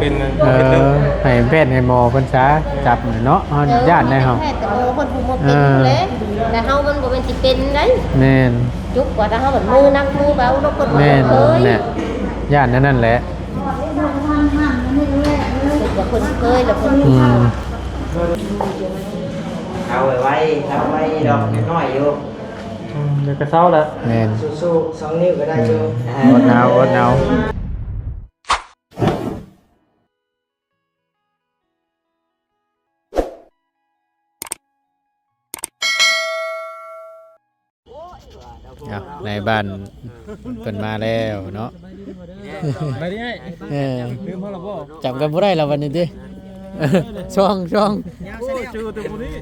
เป็นให้แพทย์ให้หมอเพิ่นซะจับเนาะญาติได้เฮาแพทย์แต่โอ้คนผู้บ่เป็นอยู่แล้วแต่เฮามันบ่เป็นสิเป็นได้ แม่น จุกว่าถ้าเฮาแบบมือนักมือเบาแล้วคนบ่ แม่น เคย เนี่ยญาตินั่นแหละ จุกว่าคนเคยแล้วคน เอาไว้ดอกน้อยอยู่ เดี๋ยวก็เศร้าแล้ว แม่น สู้ๆ2 นิ้วก็ได้อยู่ อดเอา ในบ้านเพิ่นมาแล้วเนาะ ไปดิไอ้ลืมพ่อเราบ่ จำกันบ่ได้แล้ววันนี้ดิช่องโอ้ชื่อตัวนี้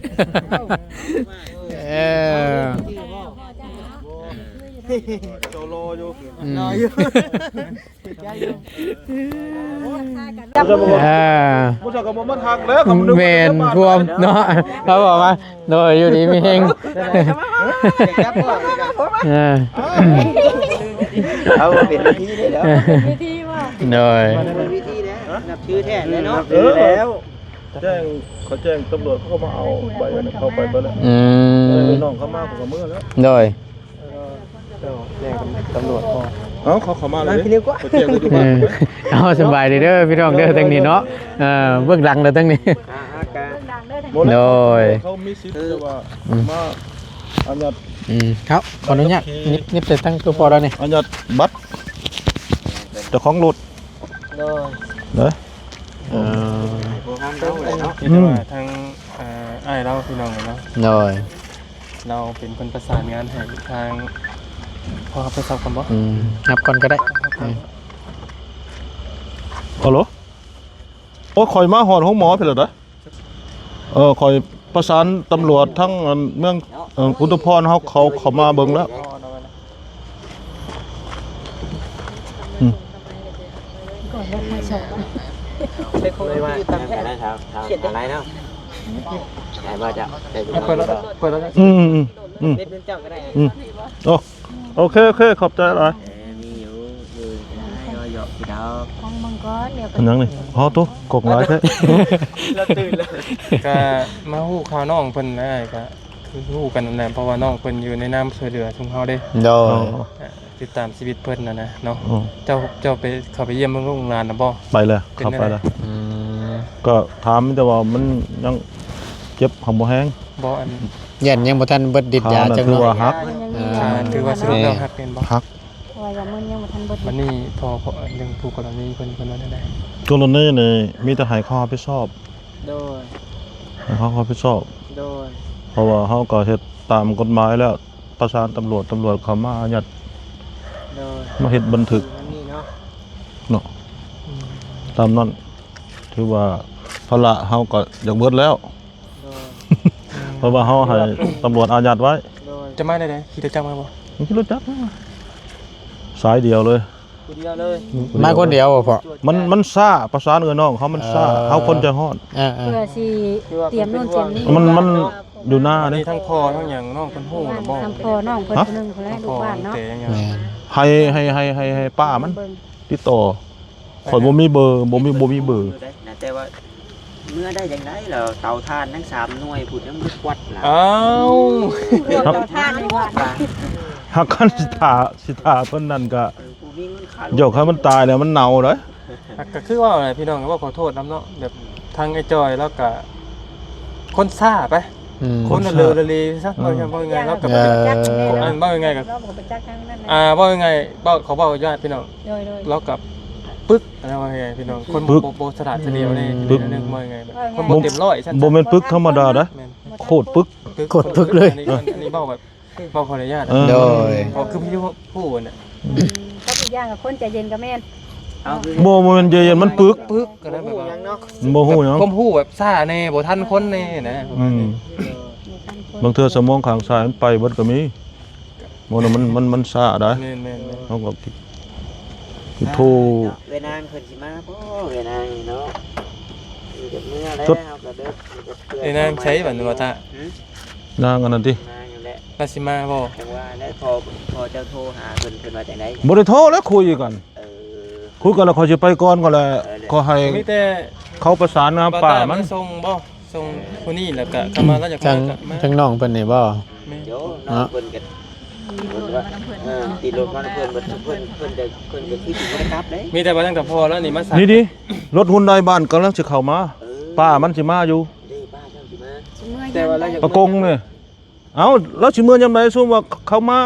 โซโลอยู่รออยู่ผู้ชายกับมันหักแล้ว เมนรวมเนาะเขาบอกว่าโดยอยู่ดีมีเฮงเอาเป็นวิธีได้แล้ว วิธีว่า โดย เป็นวิธีนะนับชื่อแท้เลยเนาะ แล้วแจ้งเขาแจ้งตำรวจเขามาเอาใบนั้นเข้าไปเบิดแล้วน้องเขามาผมก็มือแล้ว โดย แจ้งตำรวจเขามาเลยเขาแจ้งเลยทุกคน เอาสบายดีเด้อพี่น้องเด้อตั้งนี้เนาะเบื้องหลังเด้อตั้งนี้โดย เขามีสิทธิ์แต่ว่ามาอันยัด ครับขออนุญาตนิบแต่ตั้งตัวพอแล้วนี่ อันยัดบัตรเจ้าของรถเด้อ ทางไอ้เราพี่น้องเนาะ โดย เราเป็นคนประสานงานให้ทางพอไปสอบกันบ่ นับก่อนก็ได้ ฮัลโหลโอ้คอยมาหอดห้องหมอเพิ่นเหรอเด้อคอยประสานตำรวจทั้งเมืองอุทุมพรเขามาเบิ่งแล้วเป็นคนว่าอะไรครับอะไรเนาะแต่ว่าจะได้ดู เปิดแล้ว เล่นเป็นเจ้าก็ได้ โอเคขอบใจหลาย มีอยู่หยอกพี่ดาว ของมังกรเดี๋ยว อันยังนี่ฮอตุ๊กกหลายแท้ เราตื่นเลย ก็มาฮู้ข่าวน้องเพิ่นได้ก็คือฮู้กันนั่นแหละเพราะว่าน้องเพิ่นอยู่ในน้ำช่วยเหลือชุมเฮาเด้ โดย ติดตามชีวิตเพิ่นน่ะนะเนาะเจ้าไปเข้าไปเยี่ยมเมืองโรงงานน่ะบ่ ไปเลยขับไปเลยก็ถามแต่ว่ามันยังเจ็บหำบ่แห้ง บ่อัน ยันยังบ่ทันเบิดดิดยาจัง ถือ เนาะ ว่าฮัก ถือว่าสรุปแล้วฮักเป็นบ่ ฮัก ว่าอย่ามึนยังบ่ทันเบิด วันนี้พอเรื่องผู้กรณีเพิ่นว่าได้ ตัวนี้นี่มีแต่ให้ข้อรับผิดชอบ โดย ให้ข้อรับผิดชอบ โดย เพราะว่าเฮาก็เฮ็ดตามกฎหมายแล้วประสานตำรวจเข้ามาอายัด โดย มาเฮ็ดบันทึก นี่เนาะ เนาะตามนั้นถือว่าภาระเฮาก็อยากเบิดแล้ว โดย เพราะว่าเฮาให้ตำรวจอายัดไว้ โดย จะมาได้ขี่จักรมาบ่ มันคิดรู้จักสายเดียวเลย คนเดียวเลย มาคนเดียวบ่พอ มันซ่าประสานกับน้องเขามันซ่าเฮาคนใจฮ้อน เพื่อสิเตรียมนู่นเตรียมนี่ มันอยู่หน้า อัน เด้ นี้ทั้งพ่อทั้งหยังน้องเพิ่นฮู้น่ะบ่ ทำพอน้องเพิ่นคนนึงคนแรกลูกบ้านเนาะ แต่ยังไง แม่น ให้ป้ามันติดต่อข่อยบ่มีเบอร์บ่มีเบอร์ แต่ว่าเมื่อได้อย่างไรเราเตาถ่านทั้ง3หน่วยพูดยังบ่วัดล่ะ อ้าว ครับ ท่านนี่ว่า หักกันสิทาเพิ่นนั่นก็ ผู้มีเงินค่า โยกให้มันตายแล้วมันเน่าเด้อ ก็คือว่าอะไรพี่น้องก็ว่าขอโทษนํเนาะแบบทางไอ้จอยแล้วก็คนซ่าไปคนเลอเลยซะว่ายังบ่ยังไงแล้วก็อันบ่ยังไงกับ เราบ่ไปจักทางนั้นนะ บ่ยังไงบ่เขาบอกญาติพี่น้อง โดย แล้วกับปึ๊กอะไรว่าไงพี่น้องคนบ่สลัดเฉลียวนี่นึงว่ายังไงแบบคนบ่เต็มร้อยซั่น บ่แม่นปึกธรรมดาเด้อโคตรปึก อันนี้เว้าแบบเว้าขออนุญาต โดย คือพี่ผู้น่ะ ก็อีกอย่างกับคนใจเย็นกับแม่น เอาคือ บ่แม่นเย็นมันปึก ปึ๊กก็ได้แบบว่า ยังเนาะ บ่ฮู้หยัง ผมฮู้แบบซ่าแน่บ่ทันคนแน่นะประมาณนี้ บางเทื่อสมองข้างซ้ายมันไปเบิดก็มีบ่น่ะมันซ่าได้ แม่น เฮาก็โทร เวนางเพิ่นสิมาบ่เวนางเนาะอยู่กับเมื่อแล้วก็เด้อ ไอ้นางใช้บัดว่าตาน างอันนั้นติ มาอยู่แล้ว ราสิมาบ่ จังว่าแล้วพอเจ้าโทรหาเพิ่นว่าจังได๋ บ่ได้โทรแล้วคุยกัน เออ คุยกันแล้วเขาสิไปก่อนก็แหละ ก็ให้ มีแต่ เขาประสานงานป่ามัน ส่งบ่ส่งผู้นี้แล้วก็เข้ามาแล้วอยาก จั มาง ก็มา จังน้องเพิ่นนี่บ่ เดี๋ยวน้องเพิ่นกันตีรถมาเพิ่นเพิ่นจะคือสิบ่ได้กลับเด้ มีแต่ว่าตั้งแต่พอแล้วนี่มาสั่ง นี่ดิรถหุ่นใดบ้านกำลังสิเข้ามาป้ามันสิมาอยู่ เด้ป้าเจ้าสิมา แต่ว่าเราอยาก ปะกงเนี่ยเอ้าแล้วสิเมื่อยามใดซุ่มว่าเขามา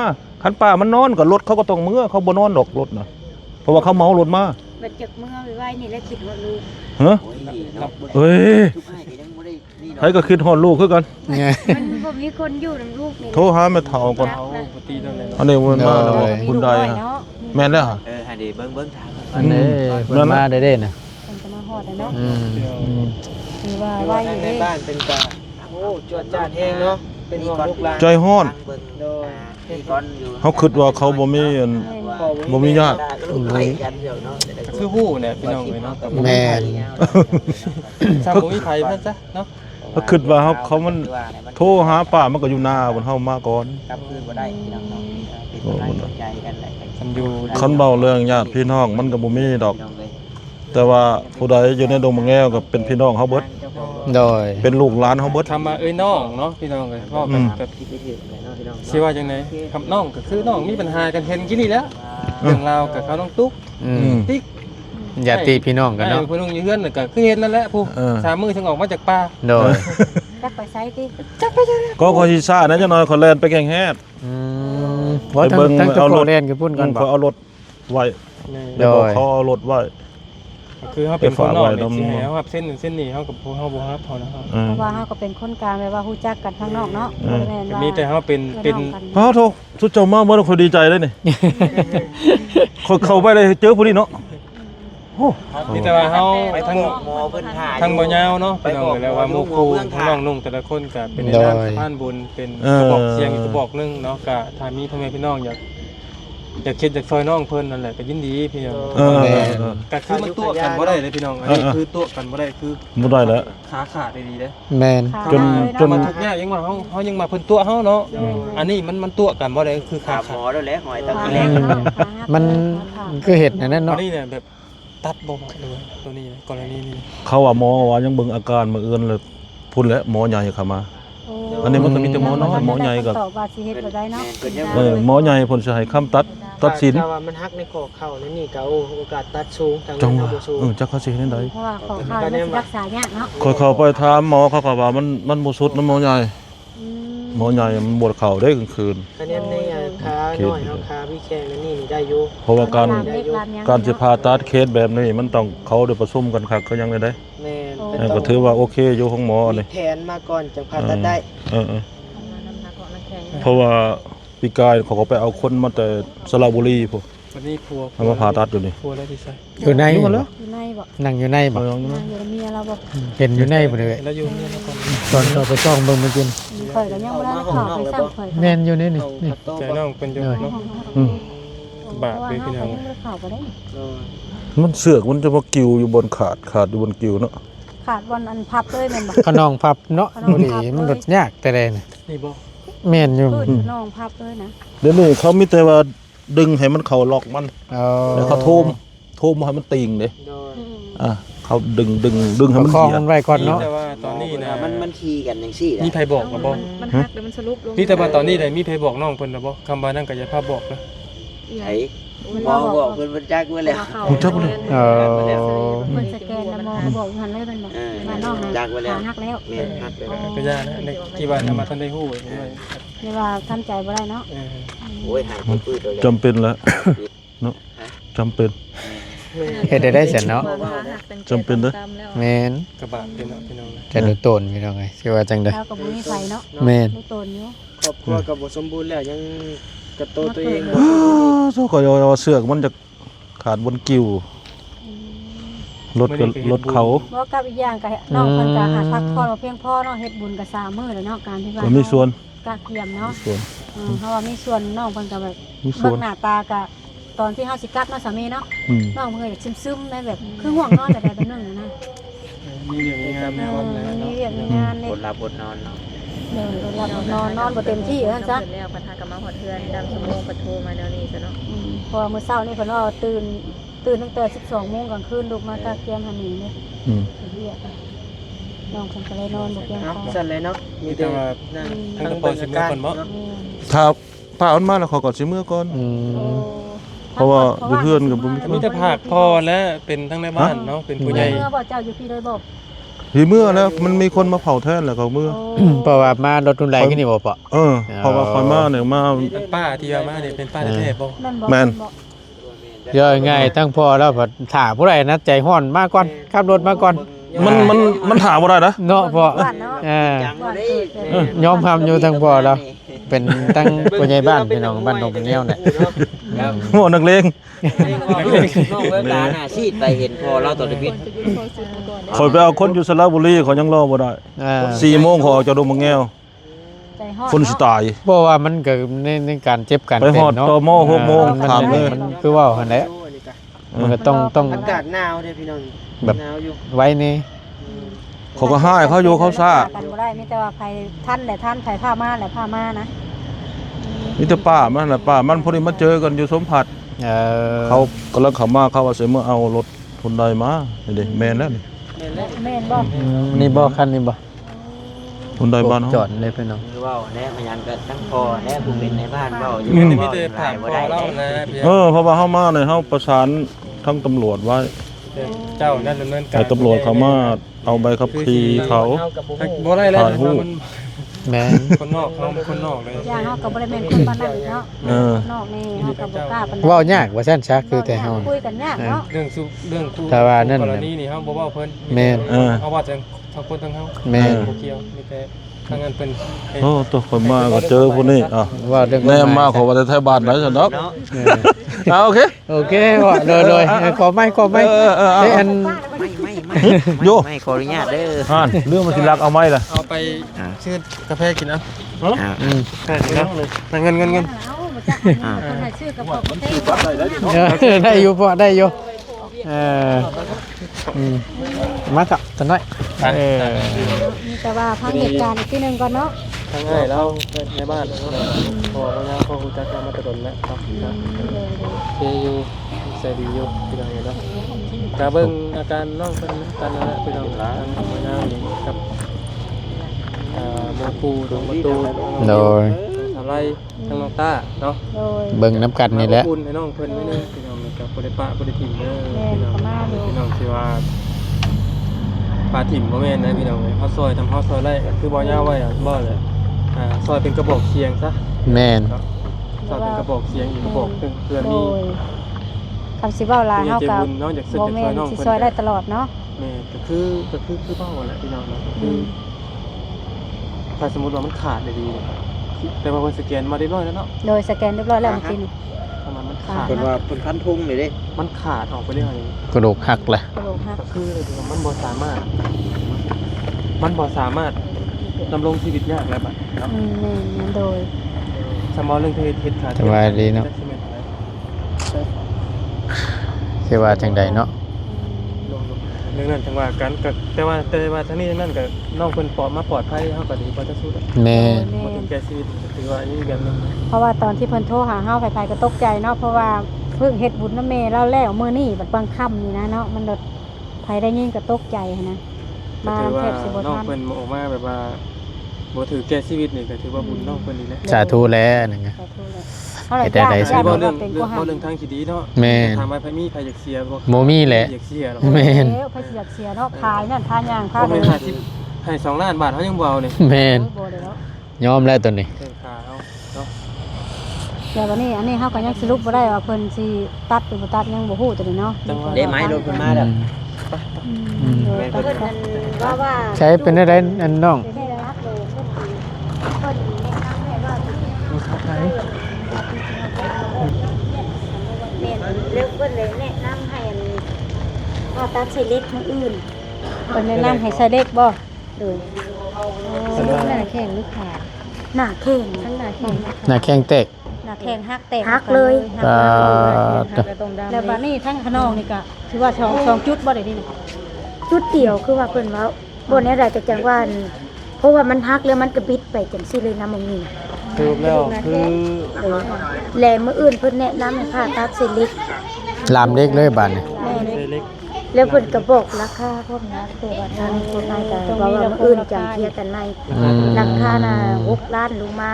คันป้ามันนอนก็รถเขาก็ต้องเมื่อเขาบ่นอนดอกรถน่ะเพราะว่าเขาเมารถมา บัดจักเมื่อไว้นี่แล้วคิดว่าลูก ฮะ โอ้ยเนาะ เอ้ย ทุกให้ก็ยังบ่ได้นี่ ใครก็คิดฮอดลูกคือกัน ไง มันบ่มีคนอยู่นำลูกนี่ โทรหาแม่เฒ่าก่อน เอาปกติตรงนั้น อันนี้มันมาแล้วบ่คุณใดฮะแม่นแล้วฮะ ให้ได้เบิ่งทาง อันนี้เพิ่นมาได้ๆน่ะ มันจะมาฮอดแล้วเนาะ อืม คือว่าไว้อยู่ ใน เด้ บ้านเป็นกาโอ้จวดจ้าแห้งเนาะเป็นห่วงลูกหลาน ใจฮ้อน เบิ่งโดยนี่ก่อนอยู่ เขาคิดว่าเขาบ่มีอันบ่มีญาติ ไปกันเดี๋ยวเนาะ คือฮู้เนี่ยพี่น้องเลยเนาะ แม่น ถ้าบ่มีไผเพิ่นซะเนาะ เขาคิดว่าเขามันโทรหาป้ามันก็อยู่หน้าบนเฮามาก่อน กลับคืนบ่ได้พี่น้องเนาะเป็นกำลังใจกันแหละ มันอยู่ คันเบาเรื่องญาติพี่น้องมันก็บ่มีดอก พี่น้องเลย แต่ว่าผู้ใดอยู่ในดงมะแง้วก็เป็นพี่น้องเฮาเบิด โดย เป็นลูกหลานเฮาเบิด ทำมาเอ้ยน้องเนาะพี่น้องเลยพ่อกันแบบ คิดไม่ถึงเลยเนาะพี่น้อง สิว่าจังได๋คำน้องก็คือน้องมีปัญหากันเห็นกินนี่แหล้วเรื่องราวกับเขาน้องตุ๊ก อื อื ม ม ติ๊ก ญาติพี่น้องกันเนาะ ผู้นุ่งอยู่เฮือนน่ะก็คือเห็นนั่นแหละผู้ เออ สามมือถึงออกมาจากป่า โดย จักไปไสติ ก็ขอสิซ่านะจังหน่อยขอแล่นไปแข่งแฮด อืมว่าทั้งเจ้าของเรียนกับพุ่นกันบ่ เขาเอารถไว้ โดย เดี๋ยวบอกเขาเอารถไว้ คือเขาเป็นคนนอก ไปฝากไว้ เนี่ย นำ สิให้เขาครับเส้นหนึ่งเส้นนี้เขากับผู้เขาบ่ครับเขานะครับ อืม เพราะว่าเฮาก็เป็นคนกลางแปลว่าฮู้จักกันข้างนอกเนาะบ่แม่นว่า มีแต่เขาเป็น พาโทสุดเจ้ามาเมื่อคนดีใจเลยนี่ คนเข้าไปเลยเจอผู้นี้เนาะโอ้ มีแต่ว่าเขา ไป ทั้ง หมอเพิ่นถ่าย ทั้งบ่ยาวเนาะพี่น้องเลยแล้วว่าหมู่ครูทั้งน้องนุ่งแต่ละคนก็เป็นในด้านสะพานบุญเป็นกระบอกเสียงอีกกระบอกหนึงเนาะก็ถ้ามีพ่อแม่พี่น้องอยากคิดอยากซอยน้องเพิ่นนั่นแหละก็ยินดีพี่น้อง เออ ก็คือมันตัวกันบ่ได้เลยพี่น้องอันนี้คือตัวกันบ่ได้คือ บ่ได้แล้ว ขาขาดดีๆเด้ แม่น จน จนมาทุกอย่างยังมาเขายังมาเพิ่นตัวเฮาเนาะอันนี้มันตัวกันบ่ได้คือ ถา ขาม หม ขาด อแล้วแหละหอยตะ ขา แลง มันคือเห็ดนั่น อั เนาะ นนี้เนี่ยแบบตัดบ่เหมาะเลยตัวนี้กรณีนี้ เขาว่าหมอว่ายังเบิ่งอาการมาเอื้อนเลยพุ่นแล้วหมอใหญ่เข้ามา อันนี้มันก็มีแต่หมอน้อยหมอใหญ่ก็ ตอบว่าสิเฮ็ดบ่ได้เนาะ หมอใหญ่เพิ่นสิให้คำตัดสิน ถ้าว่ามันหักในคอเข่านี่นี่ก็โอกาสตัดสูงทาง จัง นั้ ว่าน บ่สูง จักเขาสิเฮ็ดจังได๋ เพราะว่าของข้าวมันสิรักษายากเนาะ ค่อยเข้าไปถามหมอเขาก็ว่ามันบ่สุดนำหมอใหญ่หมอใหญ่มันบ่เข้าได้กลางคืน คะแนนในขาน้อยเฮาขาพี่แข้งนั่นนี่ได้อยู่ เพราะว่าการ เล็กลามยัง การสิผ่าตัดเคสแบบนี้มันต้องเขาได้ประชุมกันคักก็ยังได้ แม่น เออก็ถือว่าโอเคอยู่ของหมอ มี นี่ แผนมาก่อนจังผ่าตัดได้ เออเพราะว่าปีกายเขาก็ไปเอาคนมาแต่สระบุรีพวก วันนี้พัว เอามาผ่าตัดอยู่นี่ พัวแล้วที่ใส่ อยู่ใน อยู่ในบ่ นั่งอยู่ในบ่ เอา อยู่ในเมียเราบ่ เห็นอยู่ในบ่เลย แล้วอยู่นี่แล้วก่อน ตอนเราไปจ้องเบิ่งเมื่อกี้ ข่อยก็ยังบ่ได้เข้าไปสร้างข่อย แม่นอยู่นี่นี่ เอา นี่ ขัดโต ใจ บ่ น้องเป็นอยู่เนาะ อืม บาปเลยพี่น้อง ข่าวบ่ได้ มันเสือกมันจะมากิ้วอยู่บนขาดอยู่บนกิ้วเนาะ ขาดวันอันพับเลยแม่นบ่ ขนองพับเนาะบ่ดีมันรดยากแต่ใดน่ะ นี่บ่ แม่นอยู่ น้องพับเลยนะ เดี๋ยวนี้เขามีแต่ว่าดึงให้มันเข้าล็อกมัน เอา แล้วเขาโทมบ่ให้มันติงเด้ โดย อ่ะเขาดึงให้มัน คล้อง เหี่ย มันไว้ก่อนเนาะ แต่ว่าตอนนี้นะ มันขี่กันจังซี่ มีไผบอกบ่ มันหักแล้วมันสรุปลง นี่แต่ว่าตอนนี้ได้มีไผบอกน้องเพิ่นบ่คำว่านั่นก็อย่าพาบอกนะ ไผหมอบอกเพิ่นจักไว้แล้ว ผมจักบ่เลย เออ เพิ่นสแกนแล้วหมอก็บอกหันเลยมันบอกมาน้องนะขาหักแล้ว แม่นฮักเลย ก็ยากนะในที่ว่าทำมาท่านได้ฮู้ด้วย นี่ว่าทำใจบ่ได้เนาะ โอ้ยหายปื้ดเลย จำเป็นแล้วเนาะจำเป็น เฮ็ดได้เสร็จเนาะ จำเป็นเด้อ แม่น กระบะพี่น้องพี่น้อง จะดูตนพี่น้องไงสิว่าจังได๋ แล้วก็บ่มีไฟเนาะ แม่น ดูตนอยู่ ครอบครัวก็บ่สมบูรณ์แล้วยังกระโตตัวเองบ่ โซก็ยอเสือกมันจะขาดบนกิ้วรถเขา บ่กับอีกอย่างก็น้องเพิ่นก็หาพักผ่อนบ่เพียงพอเนาะเฮ็ดบุญก็3มื้อแล้วเนาะการที่ว่า ก็มีส่วน กะเกียมเนาะ ส่วน เพราะว่ามีส่วนน้องเพิ่นก็แบบ มีส่ เบิ่ ว ง น หน้าตาก็ตอนที่เฮาสิกลับเนาะสามีเนาะ อืม น้องเพิ่นก็อยากซึมๆในแบบคือห่วงนอนแต่ใดแต่หนึ่งนะ มีเรื่องมีงานมีวันแล้ว มีเวียกมีงานนี่ อดหลับอดนอนเนาะ เดี๋ยวเรานอนบ่เต็มที่ว่าซั่นซะ แล้วปัญหากับมาหอดเทือนดำสมองปะโทมาเดี๋ยวนี้ซะเนาะ เพอมื้อเช้านี่เพิ่นว่าตื่น ตื่นตั้งแต่12 โมงกลางคืนลูกมาตาเกียมหันนี่เนี่ย อืม เรียกน้องคนก็เลยนอนบ่เพียงพอ สั่นเลยเนาะ มีแต่ว่าทั้งกระเป๋าสิเมื่อก่อนบ่ ถ้าป้าเอามาแล้วเขาก็สิมื้อก่อน อืม เพราะว่าอยู่เพื่อนกับบ่มี มีแต่ภาคพ่อและเป็นทั้งในบ้านเนาะเป็นผู้ใหญ่ เมื่อบ่เจ้าอยู่พี่เลยบอก สิมื้อแล้วมันมีคนมาเผาแทนแล้วเขามื้อ เพราะว่ามารถทุนไรกันนี่บ่ปะ เพราะว่าคอยมาเนี่ยมา ป้าที่ว่ามาเนี่ยเป็นป้าแท้ๆบ่ นั่นบ่ แม่น บอก เยอะง่ายทั้งพ่อแล้วพอถ่าผู้ใดนะใจห้อนมาก่อนขับรถมาก่อน มันถามบ่ได้นะ เนาะพ่อ บ้านเนาะ จัง บ้าน เล เกิ ย ดเลย ยอมทำอยู่ทั้งพ่อแล้ว เป็นตั้งผู้ใหญ่บ้านพี่น้องบ้านดงเป็นแนวเนี่ย โง่นักเลง น้องเวลาน่ะซีดไปเห็นพอเราตอนเด็ก คอยไปเอาคนอยู่สระบุรีเขายังรอบ่ได้ 4 โมงเขาออกจากดงมะแงว ใจฮอด คนสิตาย เพราะว่ามันเกิดในการเจ็บกัน ไปฮอด เนาะ ตม6 โมงถามเลย มันคือว่าหั่นแหละมันก็ต้อง อากาศหนาวเด้พี่น้อง แบบ หนาวอยู่ ไว้นี่ เขาก็ให้เขาอยู่เขาซ่า กันบ่ได้มีแต่ว่าไผท่านแหละท่านไผผ้ามาแหละผ้ามานะ มีแต่ป้ามันน่ะป้ามันพอดีมาเจอกันอยู่สมผัส เขาก็แล้วเขามาเขาว่าสิมาเอารถทุนใดมานี่ดิแม่นแล้วนี่ แม่นบ่ นี่บ่คันนี่บ่ ทุนใดบ้านเฮา จอดเลยพี่น้อง คือว่าแน่มันยังก็ทั้งพอแน่ผู้เป็นในบ้านเว้าอยู่ มีแต่ภาคพ่อเล่านะพี่ เพราะว่าเฮามาเนี่ยเฮาประสานทั้งตำรวจไว้ เจ้านั่นดำเนินการ ให้ตำรวจเขามาเอาใบขับขี่เขา บ่ได้แล้วมัน แม่น คนนอกเขาคนนอกเลย อย่างเฮาก็บ่ได้แม่นคนบ้านนั้นเนาะ เออ นอกนี่เฮาก็บ่กล้าปานใด เว้ายากว่าซั่นซะคือแต่เฮา คุยกันยากเนาะ เรื่องคู่ แต่ว่านั่น กรณีนี่เฮาบ่เว้าเพิ่น แม่น เอาว่าจังทั้งคนทั้งเฮา แม่น บ่เกี่ยวมีแต่ทางนั้นเพิ่นให้ โอ้ตัวคนมาก็เจอผู้นี้อ่ะ ว่าเรื่อง แน่มาขอว่าจะไทยบ้านไหนซั่นดอก เนาะ โอเค โอเคว่าเลยขอไม่ได้อัน ไม่ขออนุญาตเด้อ เรื่องมันสิรักเอาไหมล่ะ เอาไปซื้อกาแฟกินเอา อืม กินเอาเงิน เอาบ่จักคนให้ชื่อกระเป๋าประเทศ ได้อยู่พอได้อยู่มาจับกันหน่อย มีแต่ว่าพังเหตุการณ์อีกทีหนึงก่อนเนาะ ทางง่ายแล้วในบ้านพอว่าย่าพอฮู้จักกันมาแต่ดนแล้วครับเฮอยู่ใส่ดีอยู่พี่น้องเนาะกะเบิ่งอาการน้องเพิ่นกันนั่นแหละพี่น้องทางมาย่านี่กับโมปูดงประตู โดย ทำไรทางน้องต้าเนาะ โดย เบิ่งน้ำกันนี่แหละ อุ่นให้น้องเพิ่นไว้นึงพี่น้องกับบ่ได้ปะบ่ได้ถิ่มเด้อพี่น้องพี่น้องสิว่าปลาถิ่มบ่แม่นนะพี่น้องเฮาซอยทำเฮาซอยไร่ก็คือบ่ยาวไว้อ่ะบ่เลยซอยเป็นกระบอกเสียงซะ แม่น ซอยเป็นกระบอกเสียงอีกกระบอกนึงเพื่อ โด มี ยคำสิเว้าหลายเฮาก็ น้องอยากสึก บ่ จาก แม่ ซอย น น้อง สิ เพิ่น ซอยได้ตลอดเนาะ แม่ก็คือเป้าแหละพี่น้องเนาะคือถ้าสมมุติว่ามันขาดได้ดีแต่ว่าเพิ่นสแกนมาเรียบร้อยแล้วเนาะ โดยสแกนเรียบร้อยแล้วเมื่อกี้นี่ ประมาณมันขาด เพิ่นว่าเพิ่นพันทุ่งเลยเด้ มันขาดออกไปเรื่อย กระดูกหักเลย กระโหลกหัก ก็คือมันบ่สามารถดำรงชีวิตยากแล้วบัดเนาะ แม่นโดย สมอเรื่องเฮ็ดขาด สบายดีเนาะคือว่าจังใดเนาะ เรื่องนั้นจังว่ากันก็แต่ว่าทั้งนี้ทั้งนั้นก็น้องเพิ่นปลอดภัยเฮาก็ดีกว่าจะสู้ แม่น บ่ถึงแก่ชีวิตถือว่าอีกแบบนึง เพราะว่าตอนที่เพิ่นโทรหาเฮาไผๆก็ตกใจเนาะเพราะว่าเพิ่งเฮ็ดบุญนำแม่เราแล้วมื้อนี้บัดบางค่ำนี่นะเนาะมันดไผได้ยินก็ตกใจนะมา ถือว่า แทบสิบ่ น้อง ทัน เพิ่นออกมาแบบว่าบ่ถือแก่ชีวิตนี่ก็ถือว่าบุญน้องเพิ่นนี่แหละ สาธุแล้วนั่นไง ขอโทษเลยเฮาเลย ได้ จ้าง ๆ จ้าง บ่ ว่า เรื่อง เป็น เรื่ กู อง หา บ่เรื่องทางที่ดีเนาะ แม่น ถามว่าไผมีใครอยากเสียบ่ บ่มีแหละ อยากเสียหรอก แม่น แล้วไผสิอยากเสียเนาะขายนั่นทานย่างค่า บ่ เล แม่ ย น50ให้2ล้านบาทเฮายังบ่เอานี่ แม่น บ่ได้เนาะ ยอมแล้วตัวนี้ เต็มขาเฮาเนาะ แต่วันนี้อันนี้เฮาก็ยังสรุปบ่ได้ว่าเพิ่นสิตัดหรือบ่ตัดยังบ่ฮู้ตัวนี้เนาะ ได้ไม้รถเพิ่นมาแล้ว เพิ่นว่า ใช้เป็นได้อันน้อง ได้รับเลยเพิ่นแนะนำให้ว่าแม่นเลิกเพิ่นเลยแนะนำให้ว่าตัดใส่เล็กมื้ออื่นเพิ่นแนะนำให้ใส่เล็กบ่โดยสรุปหน้าแข้งหรือขาหน้าแข้งทั้งหน้าแข้ง หน้าแข้งแตก หน้าแข้งหักแตกหักเลย ตา แล้วบัดนี้ทั้งขนองนี่ก็ถือว่า2จุดบ่ได้นี่ จุดเดียวคือว่าเพิ่นว่าบนนี้ได้แต่จังว่าเพราะว่ามันฮักแล้วมันกระบิดไปจังซี่เลยนะมึงนี่ สรุปแล้วคือ แลมื้ออื่นเพิ่นแนะนำให้ผ่าตัดเส้นเล็ก ลามเล็กเลยบาดนี่ แม่ ใส่เล็ก แล้วเพิ่นก็บอกราคาพวกนะแต่ว่าทางคนนายก็ว่าว่ามื้ออื่นจังเคลียร์กันในราคาน่ะ6ล้านลงมา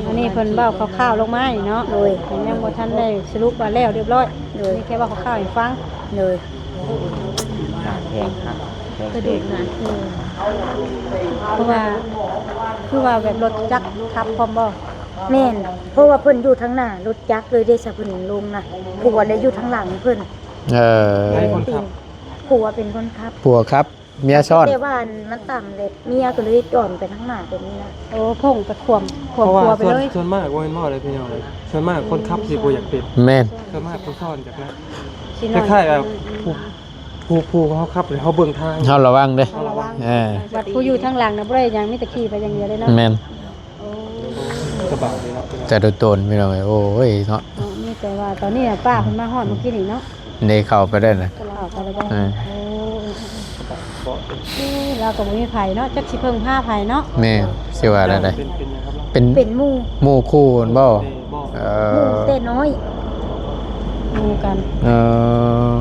อันนี้เพิ่นเว้าคร่าวๆลงมาอีกเนาะ โดย ยังบ่ทันได้สรุปว่าแล้วเรียบร้อย โดย นี่แค่ว่าคร่าวๆให้ฟัง เลย หนักแพงครับแพง กระดูกหนาเพราะว่าคือว่าแบบรถจักรขับพร้อมบ่ แม่นเพราะว่าเพิ่นอยู่ทางหน้ารถจักรเลยได้สะเพิ่นลงนะผัวได้อยู่ทางหลังเพิ่น ให้คนขับ ผัวเป็นคนขับ ผัวครับเมียซ่อน แต่ว่ามันต่ำเลยเมียก็เลยจอนไปทางหน้าแบบนี้นะ โอ้พ่งไปขวม เพราะว่า ครัวไปเลย ส่วนมากว่าเป็นหม้อเลยพี่น้องเลยส่วนมากคนขับสิบ่อยากเป็น แม่น ส่วนมากคนซ่อนจากนั้น สิห ค น่อย ล้ายๆแบบผู้เขาขับเลยเขาเบิ่งทาง เฮาระวังเด้ ระวัง เ วัดผู้อยู่ทางหลังนะบ่ได้ยังมีแต่ขี่ไปอย่างเดียวเลยเนาะ แม่น กระบะเลยเนาะ แต่โดนๆพี่น้องเอ้ยโอ้ยเนาะ อ๋อมีแต่ว่าตอนนี้ป้าเพิ่นมาฮอดเมื่อกี้นี่เนาะ นี่เข้าไปได้น่ะ ก็เราเอาไปแล้วจ้ะ เออ โอ้เราก็บ่มีไผเนาะจักสิเพิ่งผ้าไผเนาะ แม่สิว่าได้ เป็นนะครับ เป็น เป็นหมู่ หมู่คู่กันบ่ บ่ เอ หมู่ อ แต่น้อย หมู่กัน เออ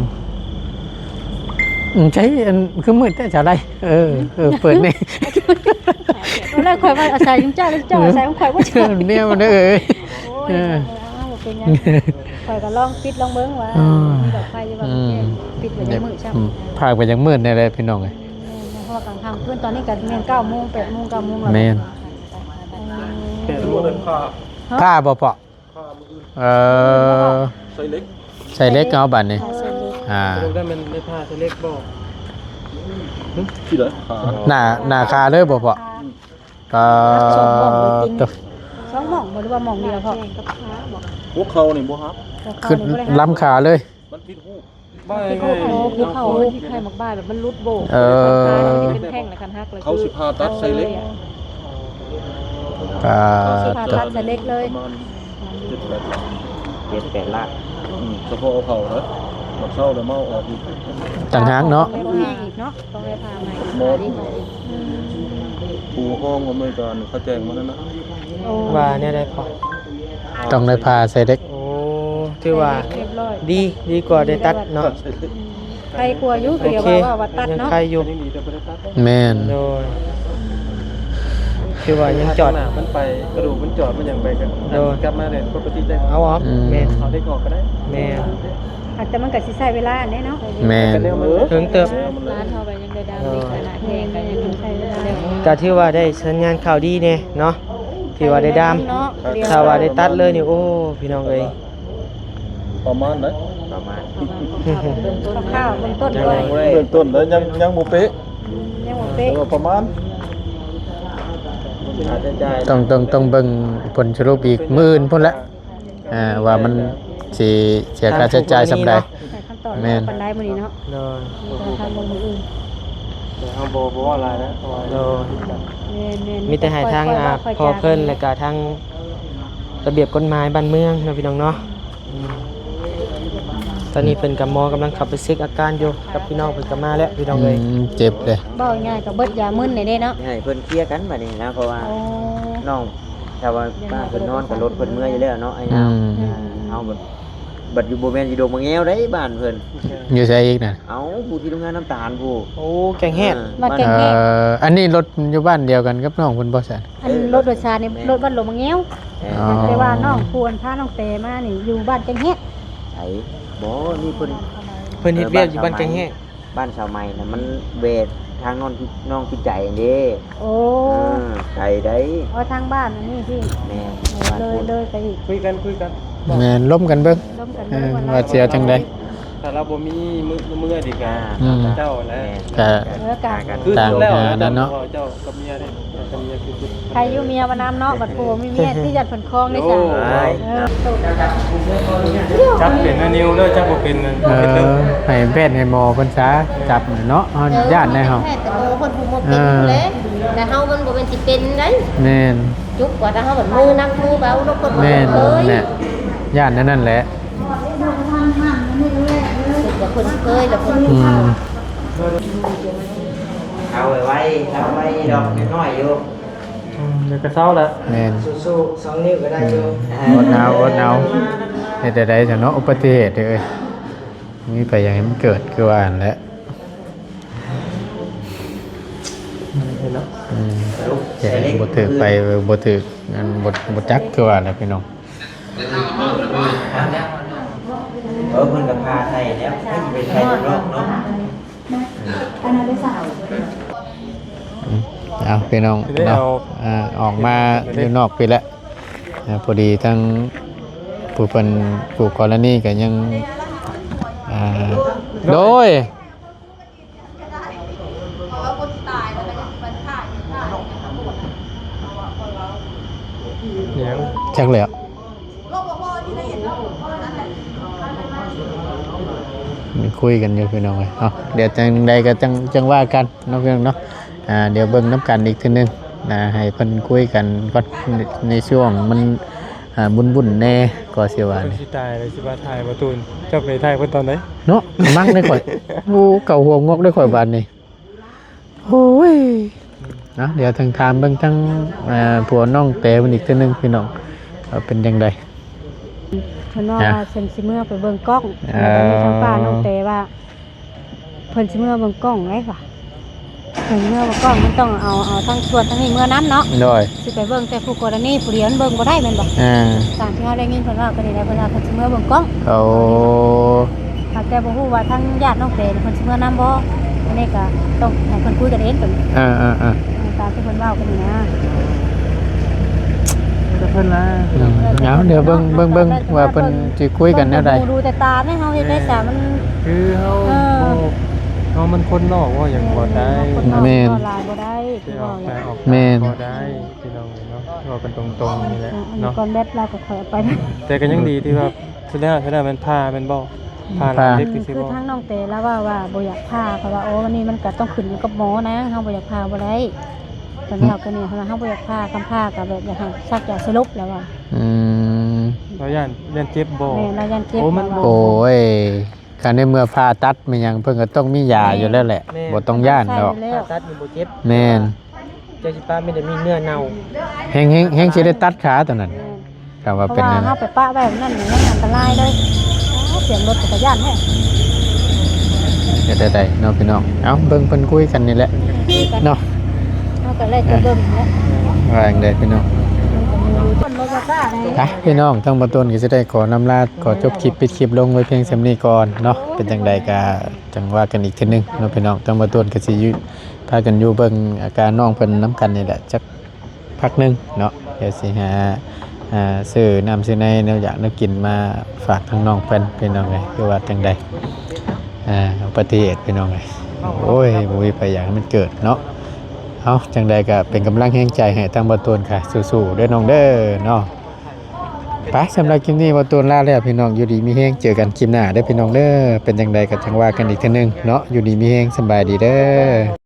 ใช้อันคือมืดแต่จะได้เปิดนี่ ตอนแรกข่อยว่าอาศัยจุงเจ้าเจ้าอาศัยของข่อยบ่เชื่อ เนี่ยมันเอ้ย โอ้ยเอาบ่เป็นหยังข่อยก็ลองปิดลองเบิ่งว่ามีดอกไฟอยู่ว่ามันแจ้งปิดไว้ยังมืดซ้ํ พากไปยังมืดในเลยพี่น้องเลย เพราะว่ากลางค่ำคืนตอนนี้ก็แม่น9:00น 8:00 น 9:00 นแล้ว แม่น แต่รู้เดินผ้า ผ้าบ่เปาะเออ ใส่เล็ก ใส่เล็กเอาบัดนี่ ใส่เล็ก รู้ได้มันได้ผ้าใส่เล็กบ่ ที่ไหนขา หน้าคาเลยบ่เปาะตัว สองหม่องบ่หรือว่าหม่องเดียวพอ พวกเขานี่บ่ครับ คือล้ำขาเลย มันผิดหู บ่ โอ้โหคือเขาที่ไข่มักบ้ายแบบมันรุดโบก เออ เป็นแท่งและคันฮักเลย เขาสิพาตัดใส่เล็ก อ่า ผ่า ตัว ตัดใส่เล็กเลย ประมาณ7-87-8ล้าน เฉพาะเอาเขาเนาะบัดเช้าแล้วเมาออกอีก ต่างหากเนาะ ต้องแห้งอีกเนาะต้องได้พาใหม่ หมอผู้ห้องอเมริกันเขาแจ้งมาแล้วนะ ว่าเนี่ยได้พอ ต้องได้พาใส่เล็ก โอ้ถือว่า เรียบร้อย ดีกว่าได้ตัดเนาะ ใครกลัวยุ่ง โอ เดี๋ยว เค ว่าตัด ยัง เนาะ ใครอยู่ ยังดีแต่บ่ได้ตัด แม่น โดยคือว่ายังจอด หน้ามันไปกระดูกมันจอดมันยังไปกัน โดน กลับมาเนี่ยปกติได้ เอาออกแม่น เอาได้ออกก็ได้ แม่น อาจจะมันก็สิใช้เวลาอันนี้เนาะ แม่น เพิ่งเติบ ร้านเฮาไปยังได้ดำดีขนาดแห้งก็ยังใช้เวลาเร็ว ก็ถือว่าได้สัญญาณข่าวดีเนี่ยเนาะที่ว่าได้ดาม เนาะ ถ้าว่าได้ตัดเลยนี่โอ้พี่น้องเอ้ย ประมาณไหน ประมาณ ข้าวเบื้องต้นด้วย เบื้องต้นแล้วยังบ่เป๊ะ ยังบ่ แต่ เป๊ะ ว่าประมาณ ค่าใช้จ่าย ต้องเบิ่งผลสรุปอีกมื้ออื่นพุ่นละว่ามันสิเสียค่าใช้จ่ายส่ำใด ใส่ขั้นตอน แม่น ปันไดมื้อนี้เนาะ โดย มีการทำมืออื่น แต่เอาบ่ว่าอะไรนะเพราะว่า โดย แม่นๆ มีแต่ให้ทางพอเพิ่นและก็ทางระเบียบกฎหมายบ้านเมืองเนาะพี่น้องเนาะตอนนี้เพิ่นกับหมอกำลังขับไปเช็คอาการอยู่กับพี่น้องเพิ่นก็มาแล้วพี่น้องเอ้ย เจ็บเลย บ่ง่ายก็เบิดยามึนนี่เด้เนาะ ให้เพิ่นเคลียร์กันบัดนี้นะเพราะว่า โอ้ น้องถ้าว่าป้าเพิ่นนอนกับรถเพิ่นเมื่อยอยู่แล้วเนาะไอ้ อื นาว ม เอาบัดอยู่บ่แม่นสิโดมมาแง้วได้บ้านเพิ่น อยู่ใส่อีกน่ะ เอาผู้ที่โรงงานน้ำตาลผู้ โอ้แกงแห้ง มาแกงแห้ง อันนี้รถอยู่บ้านเดียวกันกับน้องเพิ่นบ่ซั่น อันรถโดยสารนี่รถบ้านหลวงมะเงี้ยว อ๋อ แต่ว่าน้องควรพาน้องเตมานี่อยู่บ้านแกงแห้ง ไอ้บ่นี่เพิ่น เพิ่นเฮ็ดเวียกอยู่บ้านแกงแห้ง บ้านชาวใหม่น่ะมันเวททางน้องคิดใจเด้ โอ้ ไก่ได้ เอาทางบ้านอันนี้พี่ แม่ เลยไปอีก คุยกัน แม่นล้มกันเบิ่ง ร่วมกัน ว่าเสียจังได๋ ถ้าเราบ่มีมือดีกว่า อืม เจ้าแล้ว ก็ คือ ต่าง สุดแล้ว หานั่นเนาะ เจ้ากับเมียเนี่ยกับเมียคือสุด ใครอยู่เมียมาน้ำเนาะบัดผัวมีเมียที่ยัดผลคลองได้จ้ะ จับเป็นอันนิ้วแล้วจับบ่เป็นนั่นเป็นเรื่อง ให้แพทย์ให้หมอเพิ่นซะจับเนาะเฮาญาติในเฮา แพทย์แต่โอ้คนผู้บ่เป็นอยู่แล้วแต่เฮามันบ่เป็นสิเป็นได้ แม่น จุกกว่าถ้าเฮาแบบมือนักมือเบาลกคนบ่ แม่น เคย แน่ญาตินั่นแหละ แต่คนเคยแล้วคน อืม เอาไว้ดอกน้อยๆอยู่ เดี๋ยวก็เศร้าแล้ว แม่น สู้ๆ2นิ้วก็ได้อยู่ อดเอาเฮ็ดได้จังเนาะอุบัติเหตุเด้อเอ้ยมีไปอย่างให้มันเกิดคือว่านั่นแหละ แกบ่ถือไปบ่ถืออันบ่จักคือว่าแหละพี่น้อง เพิ่นก็พาไทยแล้วให้ไปไทยรอบเนาะ อันนั้นได้สาว เอาพี่น้องเนาะออกมาอยู่นอกไปแล้วพอดีทั้งผู้เพิ่นผู้กรณีก็ยังโดยจักแล้วมีคุยกันอยู่พี่น้องเอ้ยเนาะเดี๋ยวจังใดก็จังว่ากันเนาะพี่น้องเนาะเดี๋ยวเบิ่งน้ำกันอีกทีนึงให้เพิ่นคุยกันก่อนในช่วงมันบุญๆแน่ก็สิว่า คน นี่ สิตายเลยสิว่าถ่ายบ่ตูนเจ้าไปถ่ายเพิ่นตอนไหน เนาะมั่งได้ข่อยงูเก่าหัวงอกได้ข่อยบาดนี่โอ้ยนะเดี๋ยวทางถามเบิ่งทั้งผัวน้องแต่มันอีกทีนึงพี่น้องว่าเป็นจังได เพิ่นว่าเพิ่นสิเมื่อไปเบิ่งกล้องมีทางป้าน้องเตว่าเพิ่นสิเมื่อเบิ่งกล้องไงว่ะเพิ่นเมื่อเบิ่งกล้องมันต้องเอาทั้งส่วนทั้งนี้เมื่อนั้นเนาะ โดย สิไปเบิ่งแต่ผู้กรณีผู้เดียวมันเบิ่งบ่ได้แม่นบ่ตามที่เฮาได้ยินเพิ่นว่าก็นี่แหละเพิ่นว่าเพิ่นสิเมื่อเบิ่งกล้อง เอา แต่บ่ฮู้ว่าทั้งญาติน้องเตเพิ่นสิเมื่อนำบ่อันนี้ก็ต้องให้เพิ่นคุยกันเองเพิ่นตามที่เพิ่นเว้ากันนี่นะ เพิ่นนะ เอาเดี๋ยวเบิ่งว่าเพิ่นสิคุยกันแนวใด ดูแต่ตาแม่เฮาเฮ็ดได้ซะมัน คือเฮามันคนนอกว่าอย่างบ่ได้ แม่น ลายบ่ได้ที่ อ ว่า อก อ ไป ย่าง ออก แม่น บ่ได้พี่น้องเนาะว่ากันตรงๆนี่แหละ อันนี้ เนาะ ก่อนแบตเราก็ถอยไป แต่ก็ยังดีที่ว่าแสดงมันพาเป็นบ่พาหลานเด็กที่สิ คือ บ่ ทั้งน้องเตแล้วว่าบ่อยากพาเพราะว่าโอ้วันนี้มันก็ต้องขึ้นอยู่กับหมอนะเฮาบ่อยากพาบ่ได้ตอนนี้เฮาก็นี่เฮาบ่อยากพากำพาก็แบบอยากให้ซักอยากสรุปแล้วว่า อืม เราย่านเจ็บบ่ แม่เรายันเจ็บ โอ้มัน โอ้ยการในเมื่อผ่าตัดมันยังเพิ่นก็ต้องมียาอยู่แล้วแหละบ่ต้องย่านดอก ผ่าตัดนี่บ่เจ็บ แม่น เจ้าสิป้าไม่ได้มีเนื้อเน่า แฮงสิได้ตัดขาตัวนั้นถ้าว่า เพราะ เป็น ว่า นั้น เฮาไปปะไว้แบบนั้นนี่มันอันตรายเลยเสียงรถจักรยานแท้ เดี๋ยวได้ๆเนาะพี่น้องเอ้าเบิ่งเพิ่นคุยกันนี่แหละเนาะ เฮาก็เลยจะเบิ่งแล้ว ว่าจังไดพี่น้อง คนบ่กล้าเลย ไปพี่น้องทั้งบ่ต้นก็สิได้ขอนำลาขอจบคลิปปิดคลิปลงไว้เพียงส่ำนี้ก่อนเนาะเป็นจังใดก็จังว่ากันอีกทีนึงเนาะพี่น้องทั้งบ่ต้นก็สิอยู่พากันอยู่เบิ่งอาการน้องเพิ่นนํกันนี่แหละจักพักหนึงเนาะเดี๋ยวสิหาซื้อน้ำซื้อในแนวอยากแนวกินมาฝากทางน้องเพิ่นพี่น้องเอ้ยคือว่าจังใดอุบัติเหตุพี่น้องเอ้ยโอ้ยบ่มีไปอยากให้มันเกิดเนาะเอาจังใดก็เป็นกำลังแรงใจให้ทางบ่ต้นค่ะสู้ๆเด้อน้องเด้อเนาะไปสำหรับคลิปนี้บ่ต้นลาแล้วพี่น้องอยู่ดีมีแฮงเจอกันคลิปหน้าเด้อพี่น้องเด้อเป็นจังใดก็จังว่ากันอีกเทื่อนึงเนาะอยู่ดีมีแฮงสบายดีเด้อ